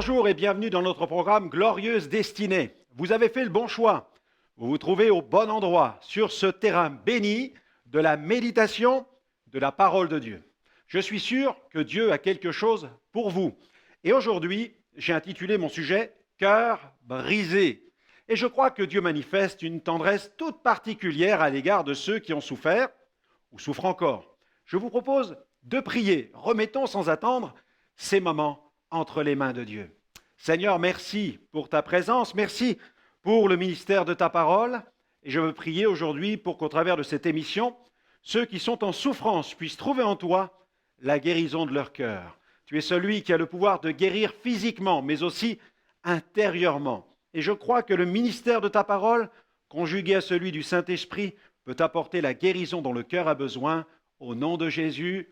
Bonjour et bienvenue dans notre programme Glorieuse Destinée. Vous avez fait le bon choix. Vous vous trouvez au bon endroit, sur ce terrain béni de la méditation de la parole de Dieu. Je suis sûr que Dieu a quelque chose pour vous. Et aujourd'hui, j'ai intitulé mon sujet « Cœur brisé ». Et je crois que Dieu manifeste une tendresse toute particulière à l'égard de ceux qui ont souffert ou souffrent encore. Je vous propose de prier. Remettons sans attendre ces moments entre les mains de Dieu. Seigneur, merci pour ta présence, merci pour le ministère de ta parole. Et je veux prier aujourd'hui pour qu'au travers de cette émission, ceux qui sont en souffrance puissent trouver en toi la guérison de leur cœur. Tu es celui qui a le pouvoir de guérir physiquement, mais aussi intérieurement. Et je crois que le ministère de ta parole, conjugué à celui du Saint-Esprit, peut apporter la guérison dont le cœur a besoin. Au nom de Jésus,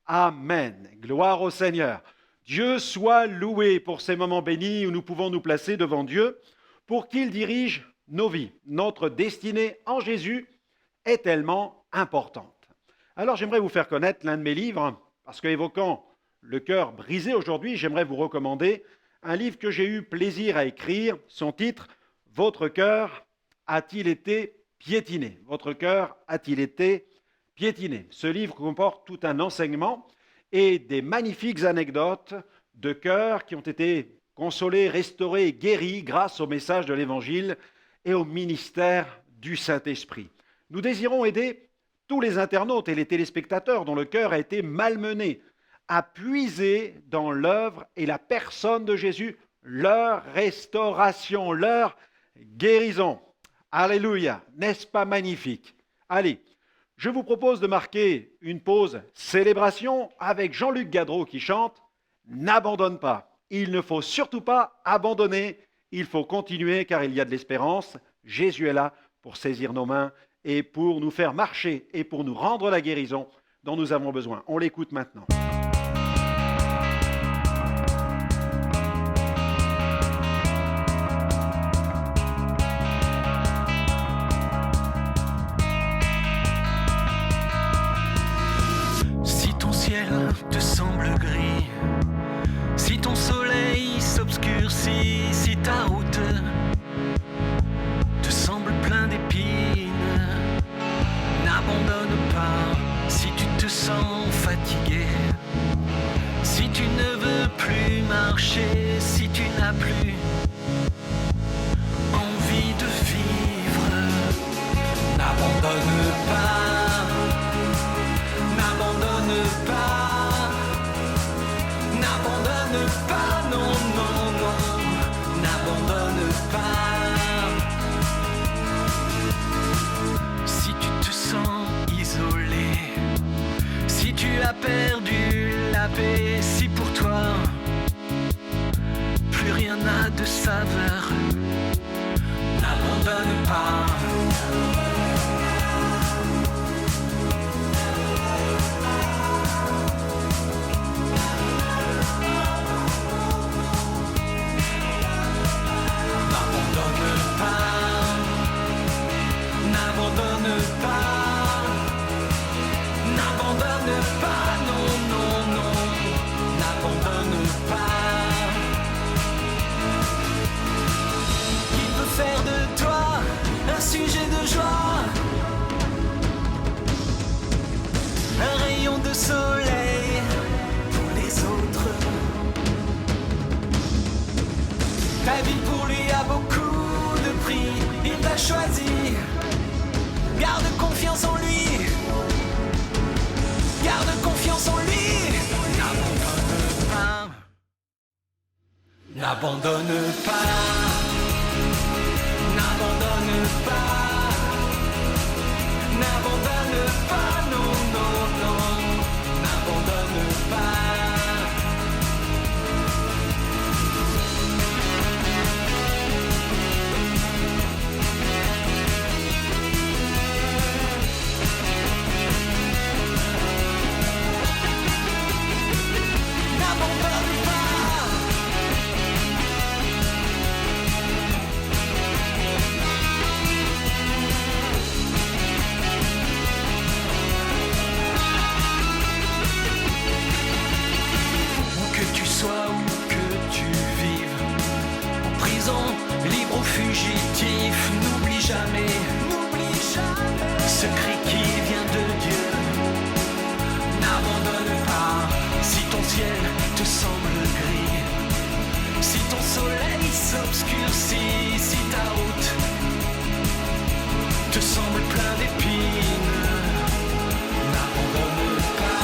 Amen. Gloire au Seigneur. Dieu soit loué pour ces moments bénis où nous pouvons nous placer devant Dieu pour qu'il dirige nos vies. Notre destinée en Jésus est tellement importante. Alors j'aimerais vous faire connaître l'un de mes livres, parce qu'évoquant le cœur brisé aujourd'hui, j'aimerais vous recommander un livre que j'ai eu plaisir à écrire. Son titre, « Votre cœur a-t-il été piétiné ?» Votre cœur a-t-il été piétiné? Ce livre comporte tout un enseignement et des magnifiques anecdotes de cœurs qui ont été consolés, restaurés, guéris grâce au message de l'Évangile et au ministère du Saint-Esprit. Nous désirons aider tous les internautes et les téléspectateurs dont le cœur a été malmené à puiser dans l'œuvre et la personne de Jésus leur restauration, leur guérison. Alléluia! N'est-ce pas magnifique? Allez, je vous propose de marquer une pause célébration avec Jean-Luc Gadreau qui chante « N'abandonne pas ». Il ne faut surtout pas abandonner, il faut continuer car il y a de l'espérance. Jésus est là pour saisir nos mains et pour nous faire marcher et pour nous rendre la guérison dont nous avons besoin. On l'écoute maintenant. Te semble gris, si ton soleil s'obscurcit, si ta route te semble plein d'épines, n'abandonne pas si tu te sens fatigué, si tu ne veux plus marcher, si tu n'as plus envie de vivre, n'abandonne pas, n'abandonne pas. N'abandonne pas, non, non, non, n'abandonne pas. Si tu te sens isolé, si tu as perdu la paix, si pour toi plus rien n'a de saveur, n'abandonne pas. N'abandonne pas, n'abandonne pas, non, non, non, n'abandonne pas. Il veut faire de toi un sujet de joie, un rayon de soleil pour les autres. Ta vie pour lui a beaucoup de prix, il t'a choisi. Garde confiance en lui. Garde confiance en lui. N'abandonne pas. N'abandonne pas. N'abandonne pas. N'abandonne pas. Non, non, non. N'abandonne pas. N'abandonne pas. Ô fugitif, n'oublie jamais ce cri qui vient de Dieu. N'abandonne pas si ton ciel te semble gris, si ton soleil s'obscurcit, si ta route te semble plein d'épines. N'abandonne pas.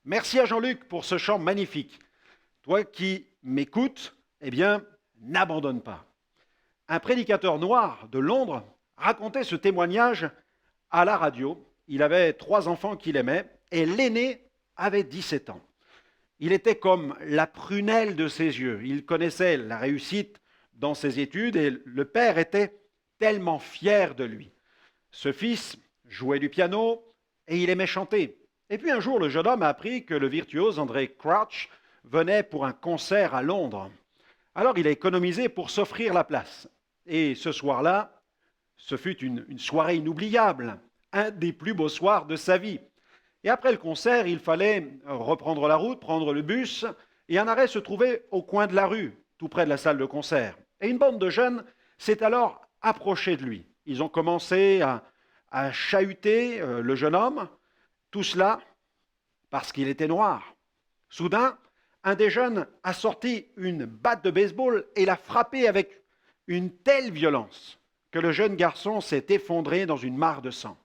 Merci à Jean-Luc pour ce chant magnifique. Toi qui m'écoutes, eh bien, n'abandonne pas. Un prédicateur noir de Londres racontait ce témoignage à la radio. Il avait 3 enfants qu'il aimait et l'aîné avait 17 ans. Il était comme la prunelle de ses yeux. Il connaissait la réussite dans ses études et le père était tellement fier de lui. Ce fils jouait du piano et il aimait chanter. Et puis un jour, le jeune homme a appris que le virtuose André Crouch venait pour un concert à Londres. Alors il a économisé pour s'offrir la place. Et ce soir-là, ce fut une soirée inoubliable, un des plus beaux soirs de sa vie. Et après le concert, il fallait reprendre la route, prendre le bus, et un arrêt se trouvait au coin de la rue, tout près de la salle de concert. Et une bande de jeunes s'est alors approchée de lui. Ils ont commencé à chahuter le jeune homme, tout cela parce qu'il était noir. Soudain, un des jeunes a sorti une batte de baseball et l'a frappé avec une telle violence que le jeune garçon s'est effondré dans une mare de sang.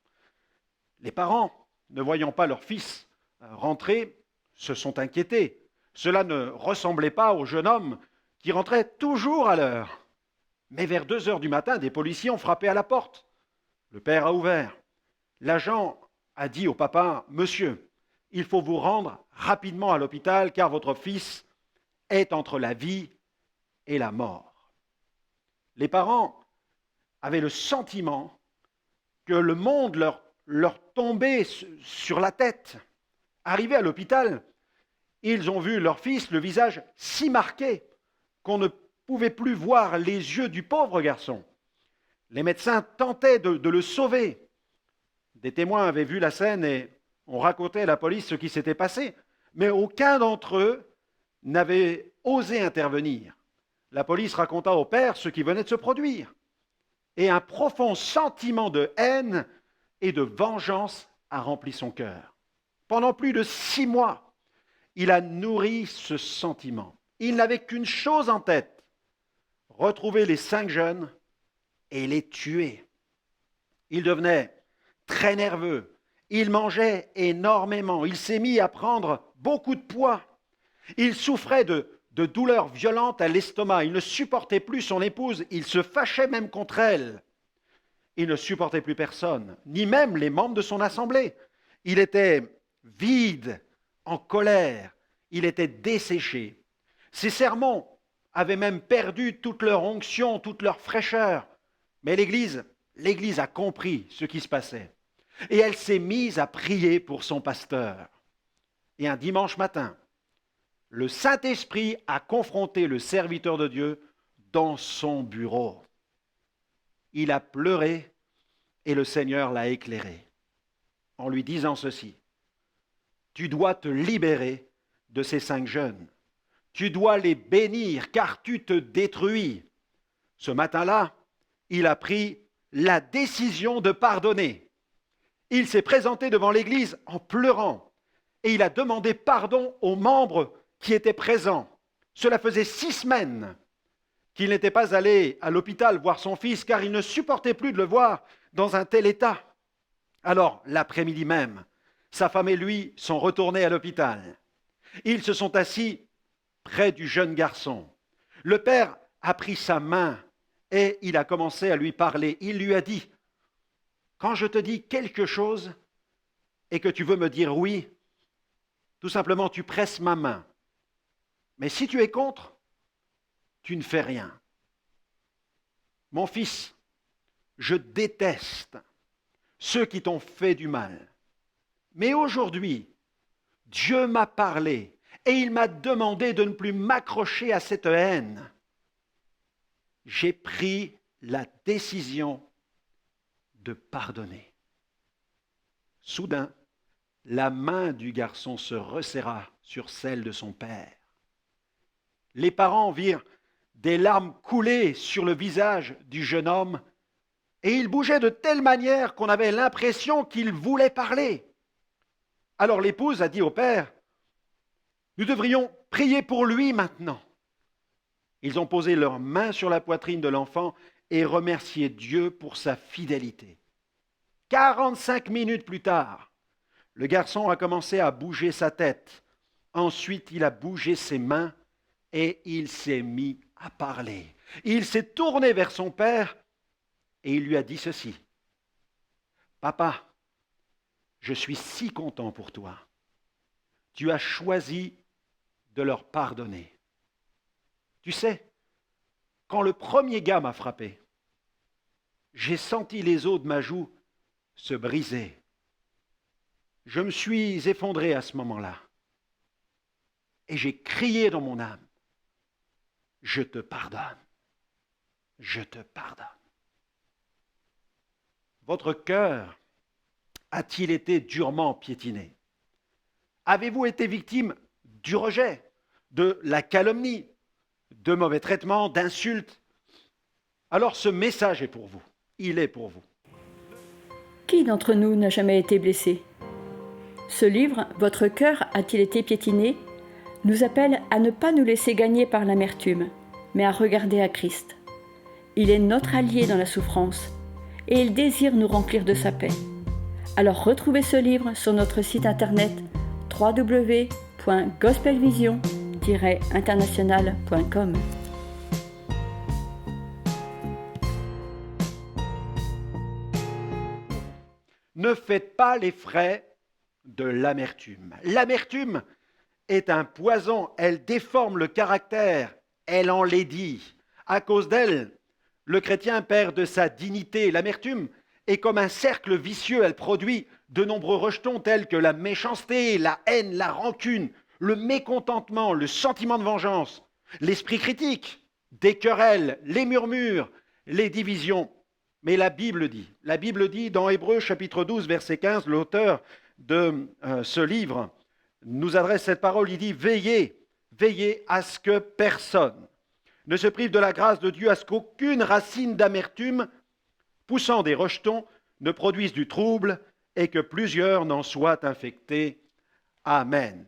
Les parents, ne voyant pas leur fils rentrer, se sont inquiétés. Cela ne ressemblait pas au jeune homme qui rentrait toujours à l'heure. Mais vers 2 heures du matin, des policiers ont frappé à la porte. Le père a ouvert. L'agent a dit au papa, « Monsieur, il faut vous rendre rapidement à l'hôpital car votre fils est entre la vie et la mort. » Les parents avaient le sentiment que le monde leur tombait sur la tête. Arrivés à l'hôpital, ils ont vu leur fils, le visage si marqué qu'on ne pouvait plus voir les yeux du pauvre garçon. Les médecins tentaient de le sauver. Des témoins avaient vu la scène et ont raconté à la police ce qui s'était passé, mais aucun d'entre eux n'avait osé intervenir. La police raconta au père ce qui venait de se produire. Et un profond sentiment de haine et de vengeance a rempli son cœur. Pendant plus de 6 mois, il a nourri ce sentiment. Il n'avait qu'une chose en tête, retrouver les 5 jeunes et les tuer. Il devenait très nerveux, il mangeait énormément, il s'est mis à prendre beaucoup de poids. Il souffrait de douleurs violentes à l'estomac, il ne supportait plus son épouse, il se fâchait même contre elle. Il ne supportait plus personne, ni même les membres de son assemblée. Il était vide, en colère, il était desséché. Ses sermons avaient même perdu toute leur onction, toute leur fraîcheur. Mais l'Église a compris ce qui se passait. Et elle s'est mise à prier pour son pasteur. Et un dimanche matin, le Saint-Esprit a confronté le serviteur de Dieu dans son bureau. Il a pleuré et le Seigneur l'a éclairé en lui disant ceci. Tu dois te libérer de ces 5 jeunes. Tu dois les bénir car tu te détruis. Ce matin-là, il a pris la décision de pardonner. Il s'est présenté devant l'Église en pleurant et il a demandé pardon aux membres qui étaient présents. Cela faisait 6 semaines qu'il n'était pas allé à l'hôpital voir son fils car il ne supportait plus de le voir dans un tel état. Alors, l'après-midi même, sa femme et lui sont retournés à l'hôpital. Ils se sont assis près du jeune garçon. Le père a pris sa main et il a commencé à lui parler. Il lui a dit, « Quand je te dis quelque chose et que tu veux me dire oui, Tout simplement, tu presses ma main. Mais si tu es contre, tu ne fais rien. Mon fils, je déteste ceux qui t'ont fait du mal. Mais aujourd'hui, Dieu m'a parlé et il m'a demandé de ne plus m'accrocher à cette haine. J'ai pris la décision de pardonner. Soudain, la main du garçon se resserra sur celle de son père. Les parents virent des larmes couler sur le visage du jeune homme et il bougeait de telle manière qu'on avait l'impression qu'il voulait parler. Alors l'épouse a dit au père, « Nous devrions prier pour lui maintenant. » Ils ont posé leurs mains sur la poitrine de l'enfant et remercié Dieu pour sa fidélité. 45 minutes plus tard, le garçon a commencé à bouger sa tête. Ensuite, il a bougé ses mains et il s'est mis à parler. Il s'est tourné vers son père et il lui a dit ceci. « Papa, je suis si content pour toi. Tu as choisi de leur pardonner. Tu sais, quand le premier gars m'a frappé, j'ai senti les os de ma joue se briser. Je me suis effondré à ce moment-là. Et j'ai crié dans mon âme, « Je te pardonne, je te pardonne. » Votre cœur a-t-il été durement piétiné? Avez-vous été victime du rejet, de la calomnie, de mauvais traitements, d'insultes? Alors ce message est pour vous, il est pour vous. Qui d'entre nous n'a jamais été blessé? Ce livre, Votre cœur a-t-il été piétiné, nous appelle à ne pas nous laisser gagner par l'amertume, mais à regarder à Christ. Il est notre allié dans la souffrance et il désire nous remplir de sa paix. Alors retrouvez ce livre sur notre site internet www.gospelvision-international.com. Ne faites pas les frais de l'amertume. L'amertume est un poison, elle déforme le caractère, elle enlaidit. À cause d'elle, le chrétien perd de sa dignité. L'amertume est comme un cercle vicieux, elle produit de nombreux rejetons tels que la méchanceté, la haine, la rancune, le mécontentement, le sentiment de vengeance, l'esprit critique, des querelles, les murmures, les divisions. Mais la Bible dit dans Hébreux chapitre 12, verset 15, l'auteur de ce livre nous adresse cette parole, il dit « Veillez, veillez à ce que personne ne se prive de la grâce de Dieu, à ce qu'aucune racine d'amertume poussant des rejetons ne produise du trouble et que plusieurs n'en soient infectés. Amen. »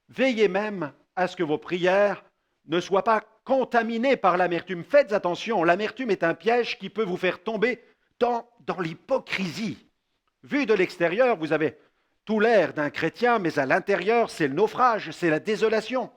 Veillez même à ce que vos prières ne soient pas contaminées par l'amertume. Faites attention, l'amertume est un piège qui peut vous faire tomber dans l'hypocrisie. Vu de l'extérieur, vous avez tout l'air d'un chrétien, mais à l'intérieur, c'est le naufrage, c'est la désolation.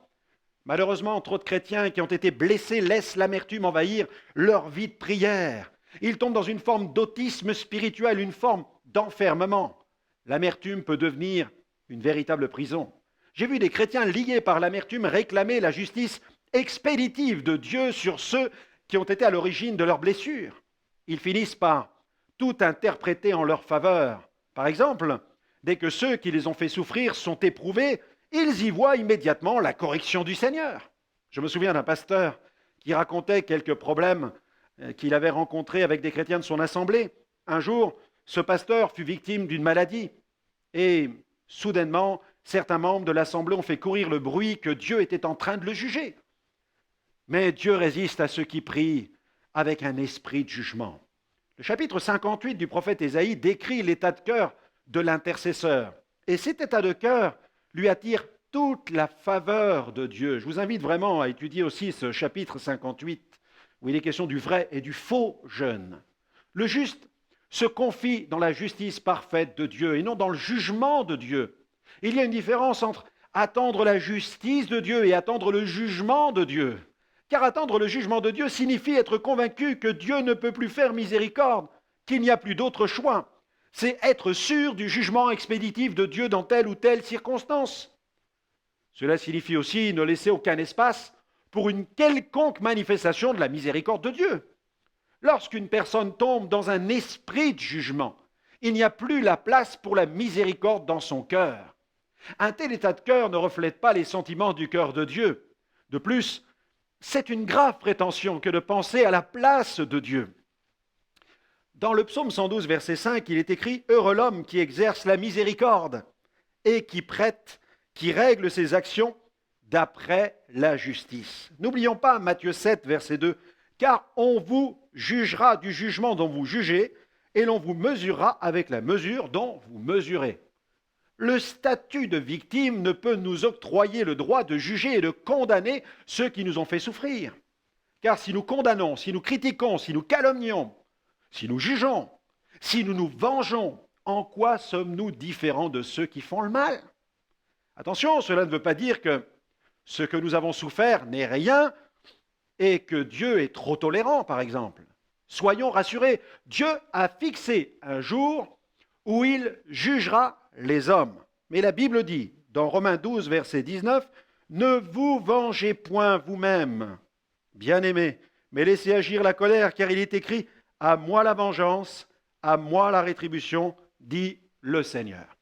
Malheureusement, trop de chrétiens qui ont été blessés laissent l'amertume envahir leur vie de prière. Ils tombent dans une forme d'autisme spirituel, une forme d'enfermement. L'amertume peut devenir une véritable prison. J'ai vu des chrétiens liés par l'amertume réclamer la justice expéditive de Dieu sur ceux qui ont été à l'origine de leurs blessures. Ils finissent par tout interpréter en leur faveur. Par exemple, dès que ceux qui les ont fait souffrir sont éprouvés, ils y voient immédiatement la correction du Seigneur. Je me souviens d'un pasteur qui racontait quelques problèmes qu'il avait rencontrés avec des chrétiens de son assemblée. Un jour, ce pasteur fut victime d'une maladie et soudainement, certains membres de l'assemblée ont fait courir le bruit que Dieu était en train de le juger. Mais Dieu résiste à ceux qui prient avec un esprit de jugement. Le chapitre 58 du prophète Ésaïe décrit l'état de cœur de l'intercesseur. Et cet état de cœur lui attire toute la faveur de Dieu. Je vous invite vraiment à étudier aussi ce chapitre 58, où il est question du vrai et du faux jeûne. Le juste se confie dans la justice parfaite de Dieu et non dans le jugement de Dieu. Il y a une différence entre attendre la justice de Dieu et attendre le jugement de Dieu. Car attendre le jugement de Dieu signifie être convaincu que Dieu ne peut plus faire miséricorde, qu'il n'y a plus d'autre choix. C'est être sûr du jugement expéditif de Dieu dans telle ou telle circonstance. Cela signifie aussi ne laisser aucun espace pour une quelconque manifestation de la miséricorde de Dieu. Lorsqu'une personne tombe dans un esprit de jugement, il n'y a plus la place pour la miséricorde dans son cœur. Un tel état de cœur ne reflète pas les sentiments du cœur de Dieu. De plus, c'est une grave prétention que de penser à la place de Dieu. Dans le psaume 112, verset 5, il est écrit « Heureux l'homme qui exerce la miséricorde et qui règle ses actions d'après la justice. » N'oublions pas Matthieu 7, verset 2, « Car on vous jugera du jugement dont vous jugez, et l'on vous mesurera avec la mesure dont vous mesurez. » Le statut de victime ne peut nous octroyer le droit de juger et de condamner ceux qui nous ont fait souffrir. Car si nous condamnons, si nous critiquons, si nous calomnions, si nous jugeons, si nous nous vengeons, en quoi sommes-nous différents de ceux qui font le mal? Attention, cela ne veut pas dire que ce que nous avons souffert n'est rien et que Dieu est trop tolérant, par exemple. Soyons rassurés, Dieu a fixé un jour où il jugera les hommes. Mais la Bible dit, dans Romains 12, verset 19, « Ne vous vengez point vous-même, bien-aimés, mais laissez agir la colère, car il est écrit, « À moi la vengeance, à moi la rétribution, dit le Seigneur. »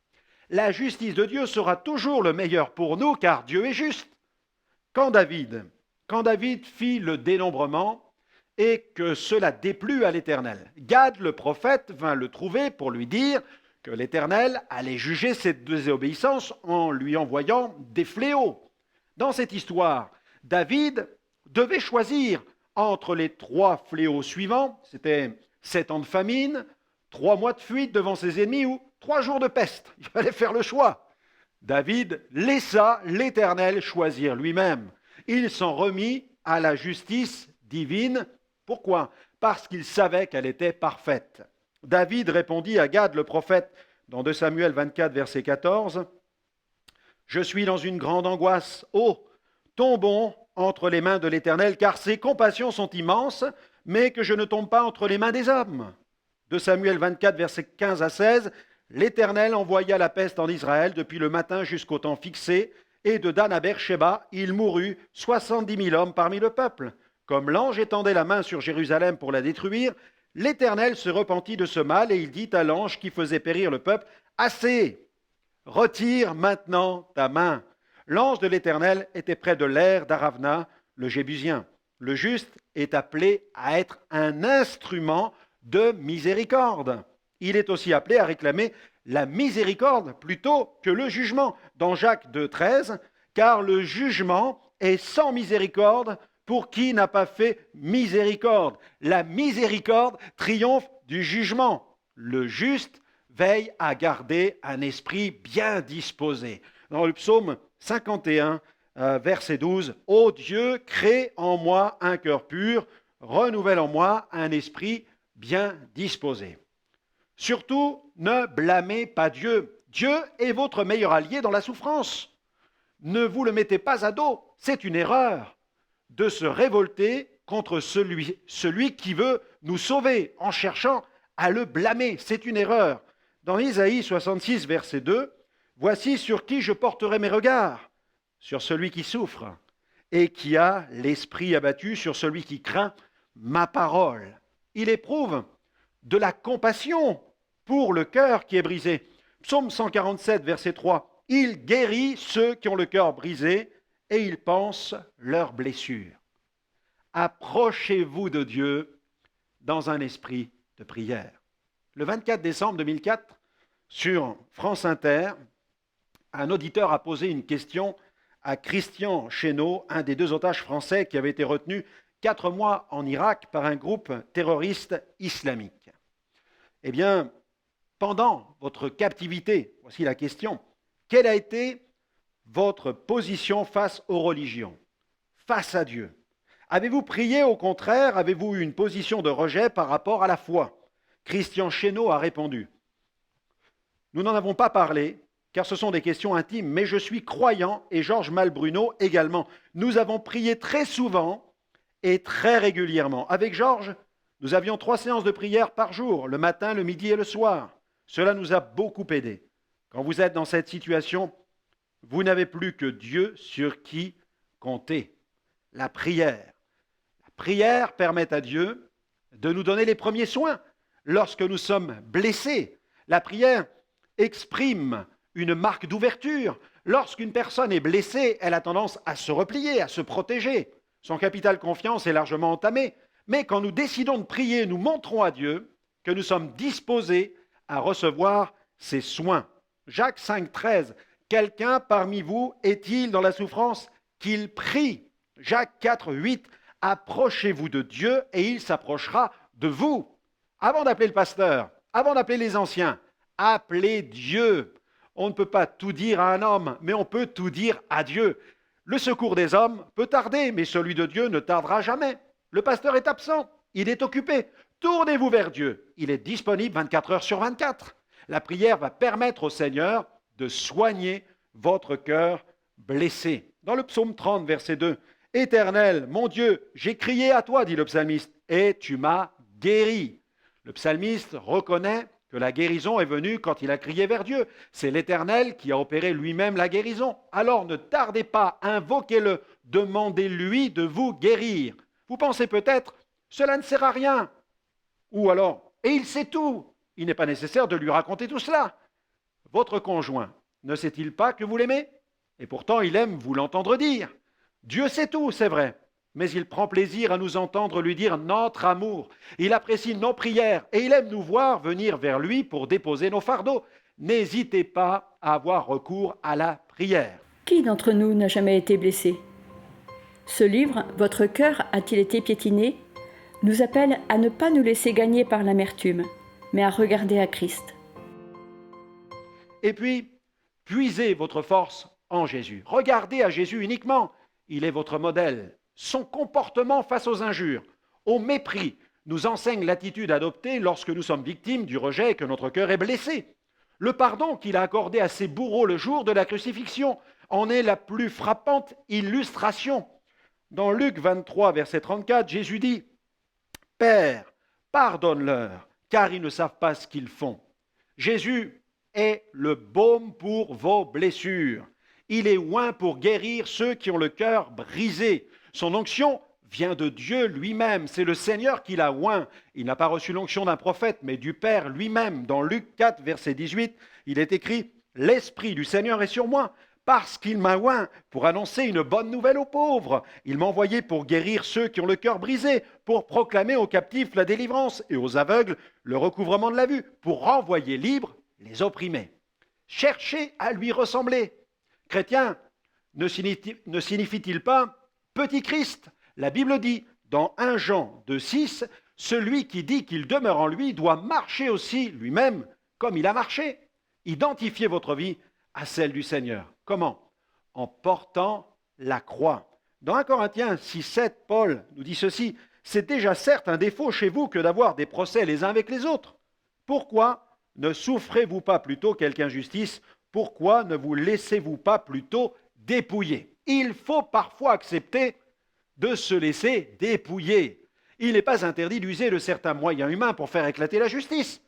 La justice de Dieu sera toujours le meilleur pour nous, car Dieu est juste. Quand David fit le dénombrement et que cela déplut à l'Éternel, Gad le prophète vint le trouver pour lui dire que l'Éternel allait juger cette désobéissance en lui envoyant des fléaux. Dans cette histoire, David devait choisir entre les 3 fléaux suivants, c'était 7 ans de famine, 3 mois de fuite devant ses ennemis ou 3 jours de peste. Il fallait faire le choix. David laissa l'Éternel choisir lui-même. Il s'en remit à la justice divine. Pourquoi? Parce qu'il savait qu'elle était parfaite. David répondit à Gad le prophète dans 2 Samuel 24, verset 14, « Je suis dans une grande angoisse. Oh, tombons entre les mains de l'Éternel, car ses compassions sont immenses, mais que je ne tombe pas entre les mains des hommes. » 2 Samuel 24, verset 15 à 16, « L'Éternel envoya la peste en Israël depuis le matin jusqu'au temps fixé, et de Dan à Beersheba, il mourut 70 000 hommes parmi le peuple. Comme l'ange étendait la main sur Jérusalem pour la détruire, l'Éternel se repentit de ce mal, et il dit à l'ange qui faisait périr le peuple, « Assez, retire maintenant ta main. » L'ange de l'Éternel était près de l'aire d'Aravna, le Jébusien. Le juste est appelé à être un instrument de miséricorde. Il est aussi appelé à réclamer la miséricorde plutôt que le jugement. Dans Jacques 2, 13, « Car le jugement est sans miséricorde pour qui n'a pas fait miséricorde. » La miséricorde triomphe du jugement. Le juste veille à garder un esprit bien disposé. Dans le psaume 51, verset 12, « Ô Dieu, crée en moi un cœur pur, renouvelle en moi un esprit bien disposé. » Surtout, ne blâmez pas Dieu. Dieu est votre meilleur allié dans la souffrance. Ne vous le mettez pas à dos. C'est une erreur de se révolter contre celui qui veut nous sauver en cherchant à le blâmer. C'est une erreur. Dans Isaïe 66, verset 2, « Voici sur qui je porterai mes regards, sur celui qui souffre et qui a l'esprit abattu, sur celui qui craint ma parole. » Il éprouve de la compassion pour le cœur qui est brisé. Psaume 147, verset 3, « Il guérit ceux qui ont le cœur brisé et il pense leurs blessures. » Approchez-vous de Dieu dans un esprit de prière. Le 24 décembre 2004, sur France Inter, un auditeur a posé une question à Christian Chesneau, un des 2 otages français qui avait été retenu 4 mois en Irak par un groupe terroriste islamique. Eh bien, pendant votre captivité, voici la question, quelle a été votre position face aux religions, face à Dieu? Avez-vous prié au contraire? Avez-vous eu une position de rejet par rapport à la foi? Christian Chesneau a répondu, « Nous n'en avons pas parlé, car ce sont des questions intimes, mais je suis croyant et Georges Malbruno également. Nous avons prié très souvent et très régulièrement. Avec Georges, nous avions 3 séances de prière par jour, le matin, le midi et le soir. Cela nous a beaucoup aidés. Quand vous êtes dans cette situation, vous n'avez plus que Dieu sur qui compter. La prière. La prière permet à Dieu de nous donner les premiers soins lorsque nous sommes blessés. La prière exprime une marque d'ouverture. Lorsqu'une personne est blessée, elle a tendance à se replier, à se protéger. Son capital confiance est largement entamé. Mais quand nous décidons de prier, nous montrons à Dieu que nous sommes disposés à recevoir ses soins. Jacques 5,13. Quelqu'un parmi vous est-il dans la souffrance qu'il prie? Jacques 4,8. Approchez-vous de Dieu et il s'approchera de vous. Avant d'appeler le pasteur, avant d'appeler les anciens, appelez Dieu. On ne peut pas tout dire à un homme, mais on peut tout dire à Dieu. Le secours des hommes peut tarder, mais celui de Dieu ne tardera jamais. Le pasteur est absent, il est occupé. Tournez-vous vers Dieu, il est disponible 24 heures sur 24. La prière va permettre au Seigneur de soigner votre cœur blessé. Dans le psaume 30, verset 2, « Éternel, mon Dieu, j'ai crié à toi, dit le psalmiste, et tu m'as guéri. » Le psalmiste reconnaît que la guérison est venue quand il a crié vers Dieu. C'est l'Éternel qui a opéré lui-même la guérison. Alors ne tardez pas, invoquez-le, demandez-lui de vous guérir. Vous pensez peut-être, cela ne sert à rien. Ou alors, et il sait tout. Il n'est pas nécessaire de lui raconter tout cela. Votre conjoint, ne sait-il pas que vous l'aimez? Et pourtant, il aime vous l'entendre dire. Dieu sait tout, c'est vrai. Mais il prend plaisir à nous entendre lui dire notre amour. Il apprécie nos prières et il aime nous voir venir vers lui pour déposer nos fardeaux. N'hésitez pas à avoir recours à la prière. Qui d'entre nous n'a jamais été blessé? Ce livre, Votre cœur a-t-il été piétiné, nous appelle à ne pas nous laisser gagner par l'amertume, mais à regarder à Christ. Et puis, puisez votre force en Jésus. Regardez à Jésus uniquement. Il est votre modèle. Son comportement face aux injures, au mépris, nous enseigne l'attitude adoptée lorsque nous sommes victimes du rejet et que notre cœur est blessé. Le pardon qu'il a accordé à ses bourreaux le jour de la crucifixion en est la plus frappante illustration. Dans Luc 23, verset 34, Jésus dit « Père, pardonne-leur, car ils ne savent pas ce qu'ils font. » Jésus est le baume pour vos blessures. Il est oint pour guérir ceux qui ont le cœur brisé. Son onction vient de Dieu lui-même. C'est le Seigneur qui l'a oint. Il n'a pas reçu l'onction d'un prophète, mais du Père lui-même. Dans Luc 4, verset 18, il est écrit « L'Esprit du Seigneur est sur moi, parce qu'il m'a oint pour annoncer une bonne nouvelle aux pauvres. Il m'a envoyé pour guérir ceux qui ont le cœur brisé, pour proclamer aux captifs la délivrance et aux aveugles le recouvrement de la vue, pour renvoyer libres les opprimés. » Cherchez à lui ressembler. Chrétien, ne signifie-t-il pas Petit Christ? La Bible dit, dans 1 Jean 2,6, celui qui dit qu'il demeure en lui doit marcher aussi lui-même comme il a marché. Identifiez votre vie à celle du Seigneur. Comment? En portant la croix. Dans 1 Corinthiens 6,7, Paul nous dit ceci, c'est déjà certes un défaut chez vous que d'avoir des procès les uns avec les autres. Pourquoi ne souffrez-vous pas plutôt quelque injustice? Pourquoi ne vous laissez-vous pas plutôt dépouiller? Il faut parfois accepter de se laisser dépouiller. Il n'est pas interdit d'user de certains moyens humains pour faire éclater la justice.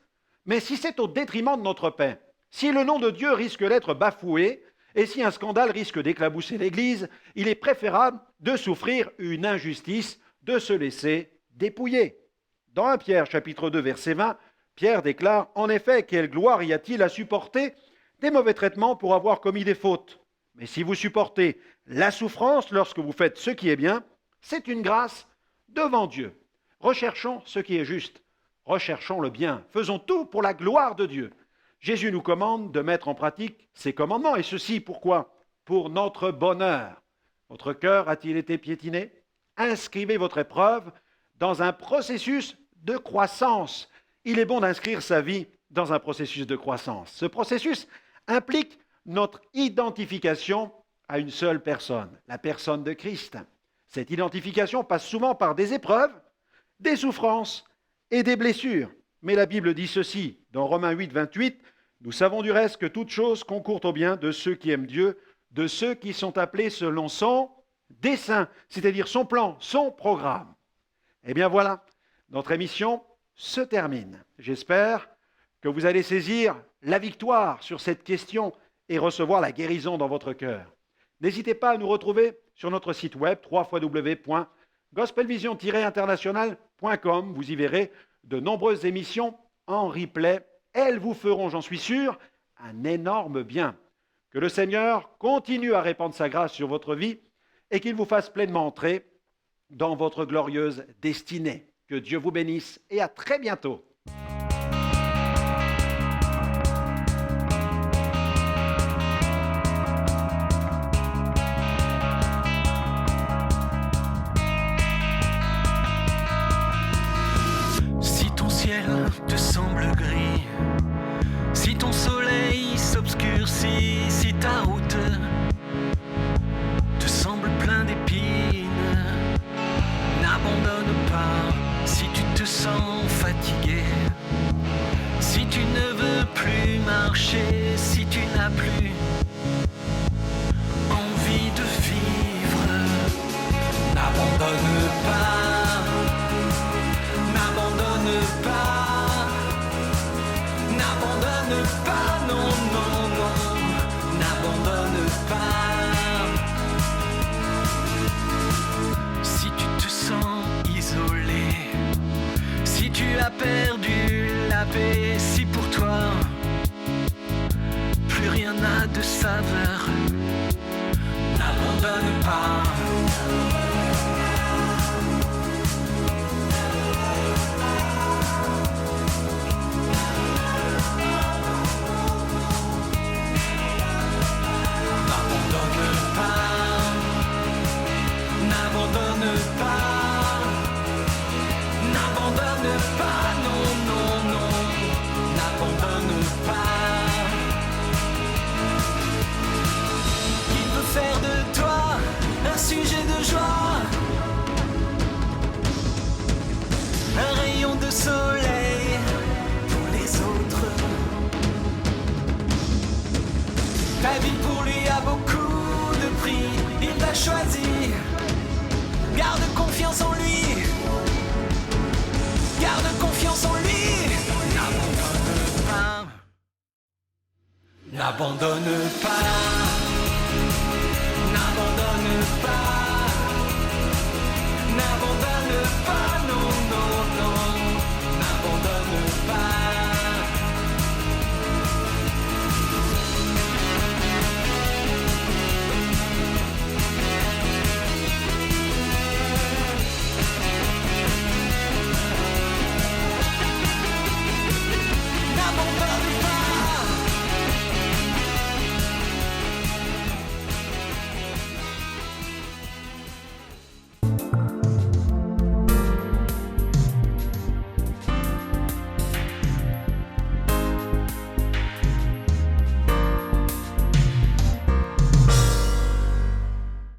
Mais si c'est au détriment de notre paix, si le nom de Dieu risque d'être bafoué, et si un scandale risque d'éclabousser l'Église, il est préférable de souffrir une injustice, de se laisser dépouiller. Dans 1 Pierre, chapitre 2, verset 20, Pierre déclare « En effet, quelle gloire y a-t-il à supporter des mauvais traitements pour avoir commis des fautes? Mais si vous supportez la souffrance lorsque vous faites ce qui est bien, c'est une grâce devant Dieu. Recherchons ce qui est juste, recherchons le bien, faisons tout pour la gloire de Dieu. » Jésus nous commande de mettre en pratique ses commandements, et ceci pourquoi? Pour notre bonheur. Votre cœur a-t-il été piétiné? Inscrivez votre épreuve dans un processus de croissance. Il est bon d'inscrire sa vie dans un processus de croissance. Ce processus implique notre identification à une seule personne, la personne de Christ. Cette identification passe souvent par des épreuves, des souffrances et des blessures. Mais la Bible dit ceci, dans Romains 8, 28, « Nous savons du reste que toute chose concourt au bien de ceux qui aiment Dieu, de ceux qui sont appelés selon son dessein, c'est-à-dire son plan, son programme. » Eh bien voilà, notre émission se termine. J'espère que vous allez saisir la victoire sur cette question et recevoir la guérison dans votre cœur. N'hésitez pas à nous retrouver sur notre site web www.gospelvision-international.com. Vous y verrez de nombreuses émissions en replay. Elles vous feront, j'en suis sûr, un énorme bien. Que le Seigneur continue à répandre sa grâce sur votre vie et qu'il vous fasse pleinement entrer dans votre glorieuse destinée. Que Dieu vous bénisse et à très bientôt. Si ton ciel te semble gris, si ton soleil s'obscurcit, si ta route te semble plein d'épines, n'abandonne pas. Si tu te sens fatigué, si tu ne veux plus marcher, si tu n'as plus envie de vivre, n'abandonne pas, n'abandonne pas, n'abandonne pas, non, non, non, n'abandonne pas. Si tu te sens isolé, si tu as perdu la paix, si pour toi plus rien n'a de saveur, n'abandonne pas. N'abandonne pas, n'abandonne pas, n'abandonne pas, non, non, non, n'abandonne pas. Il veut faire de toi un sujet de joie, un rayon de soleil pour les autres. Ta vie pour lui a beaucoup de prix, il t'a choisi. Garde confiance en lui, garde confiance en lui. N'abandonne pas, n'abandonne pas.